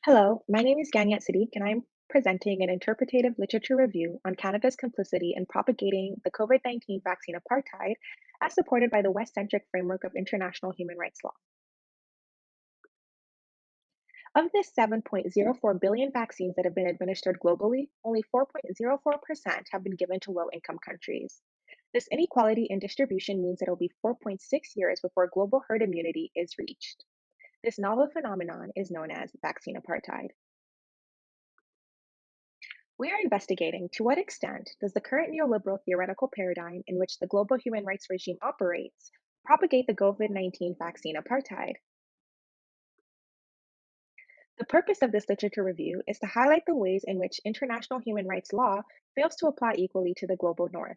Hello, my name is Ganiyat Sadiq, and I'm presenting an interpretative literature review on Canada's complicity in propagating the COVID-19 vaccine apartheid as supported by the West-Centric framework of international human rights law. Of the 7.04 billion vaccines that have been administered globally, only 4.04% have been given to low income countries. This inequality in distribution means that it will be 4.6 years before global herd immunity is reached. This novel phenomenon is known as vaccine apartheid. We are investigating to what extent does the current neoliberal theoretical paradigm in which the global human rights regime operates propagate the COVID-19 vaccine apartheid? The purpose of this literature review is to highlight the ways in which international human rights law fails to apply equally to the global north.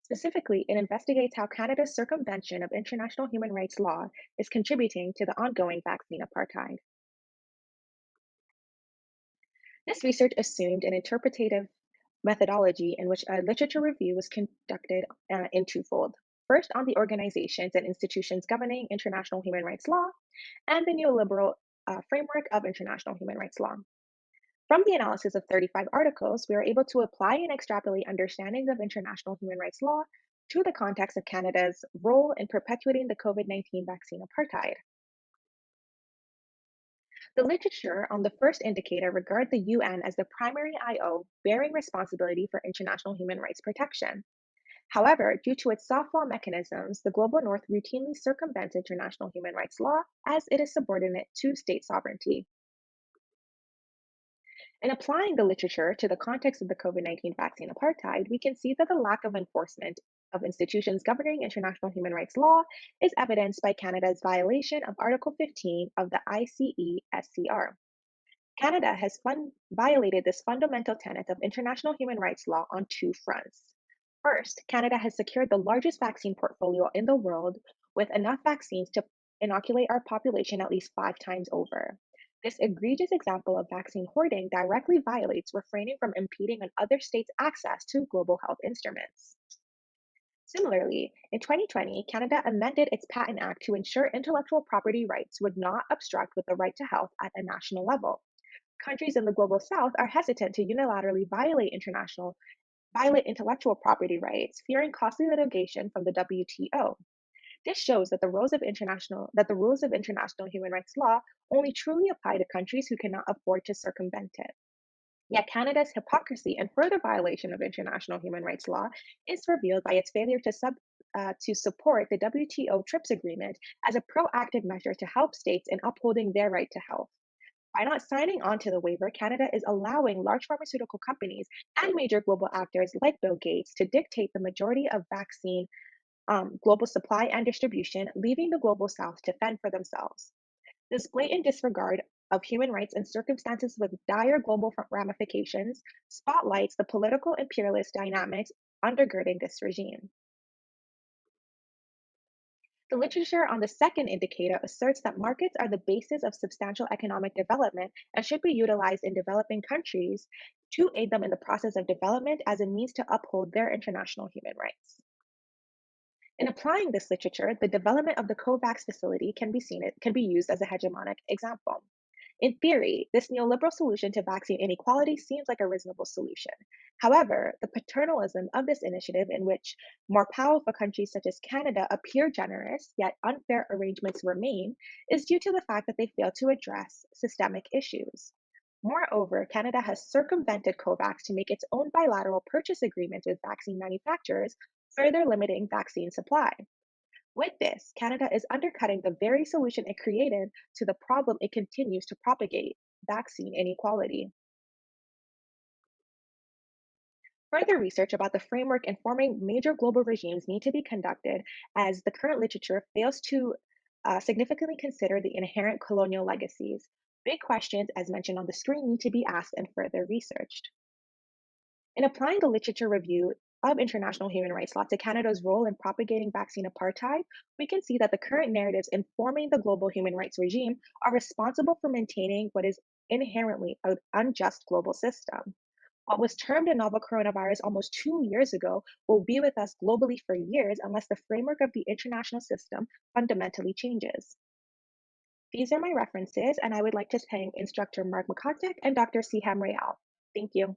Specifically, it investigates how Canada's circumvention of international human rights law is contributing to the ongoing vaccine apartheid. This research assumed an interpretative methodology in which a literature review was conducted in twofold. First, on the organizations and institutions governing international human rights law, and the neoliberal framework of international human rights law. From the analysis of 35 articles, we were able to apply and extrapolate understandings of international human rights law to the context of Canada's role in perpetuating the COVID-19 vaccine apartheid. The literature on the first indicator regard the UN as the primary IO bearing responsibility for international human rights protection. However, due to its soft law mechanisms, the global north routinely circumvents international human rights law as it is subordinate to state sovereignty. In applying the literature to the context of the COVID-19 vaccine apartheid, we can see that the lack of enforcement of institutions governing international human rights law is evidenced by Canada's violation of Article 15 of the ICESCR. Canada has violated this fundamental tenet of international human rights law on two fronts. First, Canada has secured the largest vaccine portfolio in the world with enough vaccines to inoculate our population at least 5 times over. This egregious example of vaccine hoarding directly violates refraining from impeding on other states' access to global health instruments. Similarly, in 2020, Canada amended its Patent Act to ensure intellectual property rights would not obstruct with the right to health at a national level. Countries in the global south are hesitant to unilaterally violate intellectual property rights, fearing costly litigation from the WTO. This shows that the rules of international human rights law only truly apply to countries who cannot afford to circumvent it. Yet Canada's hypocrisy and further violation of international human rights law is revealed by its failure to support the WTO TRIPS agreement as a proactive measure to help states in upholding their right to health. By not signing on to the waiver, Canada is allowing large pharmaceutical companies and major global actors like Bill Gates to dictate the majority of vaccine global supply and distribution, leaving the global south to fend for themselves. This blatant disregard of human rights in circumstances with dire global ramifications spotlights the political imperialist dynamics undergirding this regime. The literature on the second indicator asserts that markets are the basis of substantial economic development and should be utilized in developing countries to aid them in the process of development as a means to uphold their international human rights. In applying this literature, the development of the COVAX facility can be used as a hegemonic example. In theory, this neoliberal solution to vaccine inequality seems like a reasonable solution. However, the paternalism of this initiative, in which more powerful countries such as Canada appear generous, yet unfair arrangements remain, is due to the fact that they fail to address systemic issues. Moreover, Canada has circumvented COVAX to make its own bilateral purchase agreements with vaccine manufacturers, further limiting vaccine supply. With this, Canada is undercutting the very solution it created to the problem it continues to propagate vaccine inequality. Further research about the framework informing major global regimes need to be conducted as the current literature fails to significantly consider the inherent colonial legacies. Big questions, as mentioned on the screen, need to be asked and further researched. In applying the literature review of international human rights law to Canada's role in propagating vaccine apartheid, we can see that the current narratives informing the global human rights regime are responsible for maintaining what is inherently an unjust global system. What was termed a novel coronavirus almost 2 years ago will be with us globally for years unless the framework of the international system fundamentally changes. These are my references, and I would like to thank instructor Mark McContick and Dr. Siham Rayal. Thank you.